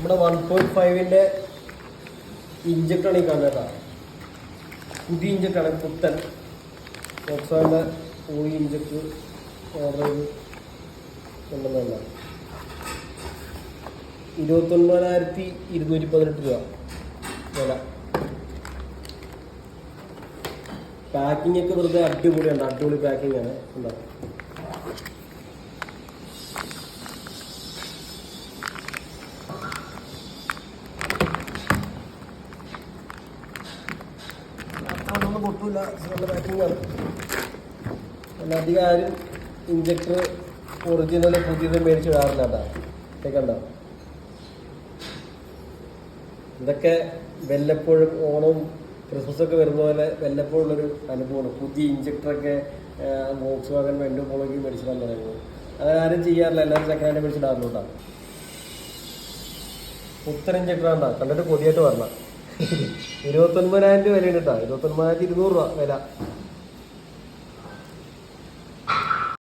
നമ്മുടെ 1.5-ന്റെ ഇഞ്ചക്ടറാണ് ഈ കാണുന്നത്. പുതിയ ഇഞ്ചക്ടറാണ്, പുത്തൻ ഫോക്സ്വാഗന്റെ ഓയി ഇഞ്ചക്ടർ ഓർഡർ ചെയ്ത് കൊണ്ടുവന്നതല്ല. 29,218 രൂപ വില. പാക്കിംഗ് ഒക്കെ വെറുതെ അടിപൊളിയുണ്ട്, അടിപൊളി പാക്കിംഗ് ആണ്. ഉണ്ടാവും അതൊന്നും പൊട്ടില്ല, നല്ല പാക്കിംഗ് ആണ്. അധികം ആരും ഇഞ്ചക്ടർ ഒറിജിനൽ പുതിയത് മേടിച്ച് വിടാറില്ല കേട്ടോ. ഇതൊക്കെ ഇതൊക്കെ വല്ലപ്പോഴും ഓണവും ക്രിസ്മസൊക്കെ വരുന്ന പോലെ വല്ലപ്പോഴുള്ളൊരു അനുഭവമാണ്. പുതിയ ഇഞ്ചക്ടറൊക്കെ വോക്സ്വാഗൻ വെൻഡോ പോളോയ്ക്ക് മേടിച്ചിടാൻ പറയുന്നത്. അങ്ങനെ ആരും ചെയ്യാറില്ല, എല്ലാവരും സെക്കൻഡ് ഹാൻഡ് മേടിച്ചിടാറുള്ളൂ കേട്ടോ. പുത്തൻ ഇഞ്ചക്ടറാണ്ടാ, കണ്ടിട്ട് കൊതിയായിട്ട് വരണം. 29,000 രൂപ വിലയുണ്ട് കേട്ടോ. 29,200 രൂപ വില.